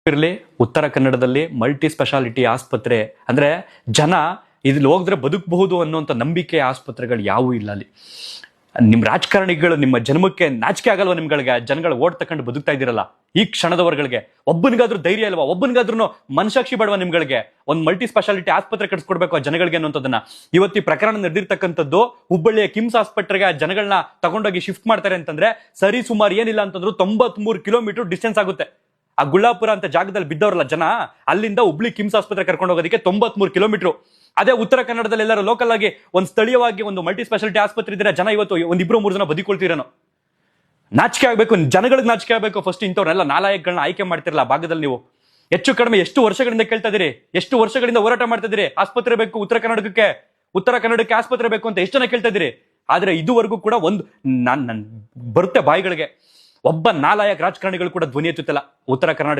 ಇರಲಿ ಉತ್ತರ ಕನ್ನಡದಲ್ಲಿ ಮಲ್ಟಿ ಸ್ಪೆಷಾಲಿಟಿ ಆಸ್ಪತ್ರೆ ಅಂದ್ರೆ ಜನ ಇದ್ರಲ್ಲಿ ಹೋಗಿದ್ರೆ ಬದುಕಬಹುದು ಅನ್ನುವಂಥ ನಂಬಿಕೆ ಆಸ್ಪತ್ರೆಗಳು ಯಾವೂ ಇಲ್ಲ ಅಲ್ಲಿ. ನಿಮ್ ರಾಜಕಾರಣಿಗಳು ನಿಮ್ಮ ಜನ್ಮಕ್ಕೆ ನಾಚಿಕೆ ಆಗಲ್ವಾ ನಿಮ್ಗಳಿಗೆ? ಜನಗಳು ಓಟ್ ತಕೊಂಡು ಬದುಕ್ತಾ ಇದ್ದೀರಲ್ಲ ಈ ಕ್ಷಣದವರ್ಗಳಿಗೆ, ಒಬ್ಬನಿಗಾದ್ರೂ ಧೈರ್ಯ ಅಲ್ವಾ? ಒಬ್ಬನಿಗಾದ್ರೂ ಮನಸಾಕ್ಷಿ ಬೇಡವಾ ನಿಮ್ಗಳಿಗೆ? ಒಂದು ಮಲ್ಟಿ ಸ್ಪೆಷಾಲಿಟಿ ಆಸ್ಪತ್ರೆ ಕಟ್ಸ್ಕೊಡ್ಬೇಕು ಆ ಜನಗಳಿಗೆ ಅನ್ನೋಂಥದ್ದನ್ನ. ಇವತ್ತು ಈ ಪ್ರಕರಣ ನಡೆದಿರ್ತಕ್ಕಂಥದ್ದು ಹುಬ್ಬಳ್ಳಿಯ ಕಿಮ್ಸ್ ಆಸ್ಪತ್ರೆಗೆ ಆ ಜನಗಳನ್ನ ತಗೊಂಡೋಗಿ ಶಿಫ್ಟ್ ಮಾಡ್ತಾರೆ ಅಂತಂದ್ರೆ ಸರಿ ಸುಮಾರು ಏನಿಲ್ಲ ಅಂತಂದ್ರು 93 ಕಿಲೋಮೀಟರ್ ಡಿಸ್ಟೆನ್ಸ್ ಆಗುತ್ತೆ. ಆ ಗುಳ್ಳಾಪುರ ಅಂತ ಜಾಗದಲ್ಲಿ ಬಿದ್ದವರಲ್ಲ ಜನ, ಅಲ್ಲಿಂದ ಹುಬ್ಳಿ ಕಿಮ್ಸ್ ಆಸ್ಪತ್ರೆ ಕರ್ಕೊಂಡು ಹೋಗೋದಕ್ಕೆ 93 ಕಿಲೋಮೀಟರ್. ಅದೇ ಉತ್ತರ ಕನ್ನಡದಲ್ಲಿ ಎಲ್ಲರೂ ಲೋಕಲ್ ಆಗಿ ಒಂದು ಸ್ಥಳೀಯವಾಗಿ ಒಂದು ಮಲ್ಟಿ ಸ್ಪೆಷಾಲಿಟಿ ಆಸ್ಪತ್ರೆ ಇದ್ರೆ ಜನ ಇವತ್ತು ಒಂದಿಬ್ರು 3 ಜನ ಬದುಕೊಳ್ತೀರೇನೋ. ನಾಚಿಕೆ ಆಗ್ಬೇಕು, ಜನಗಳಿಗೆ ನಾಚಿಕೆ ಆಗ್ಬೇಕು. ಫಸ್ಟ್ ಇಂಥವ್ರನ್ನೆಲ್ಲ ನಾಲಾಯಕಗಳನ್ನ ಆಯ್ಕೆ ಮಾಡ್ತಿರಲ್ಲ ಆ ಭಾಗದಲ್ಲಿ ನೀವು. ಹೆಚ್ಚು ಕಡಿಮೆ ಎಷ್ಟು ವರ್ಷಗಳಿಂದ ಕೇಳ್ತಾ ಇದೀರಿ, ಎಷ್ಟು ವರ್ಷಗಳಿಂದ ಹೋರಾಟ ಮಾಡ್ತಾ ಇದೀರಿ, ಆಸ್ಪತ್ರೆ ಬೇಕು ಉತ್ತರ ಕನ್ನಡಕ್ಕೆ ಆಸ್ಪತ್ರೆ ಬೇಕು ಅಂತ ಎಷ್ಟು ಜನ ಕೇಳ್ತಾ ಇದೀರಿ. ಆದ್ರೆ ಇದುವರೆಗೂ ಕೂಡ ಒಂದು ನನ್ ಬರುತ್ತೆ ಬಾಯಿಗಳಿಗೆ, ಒಬ್ಬ ನಾಲಾಯಕ ರಾಜಕಾರಣಿಗಳು ಕೂಡ ಧ್ವನಿ ಎತ್ತುತ್ತಿಲ್ಲ ಉತ್ತರ ಕನ್ನಡ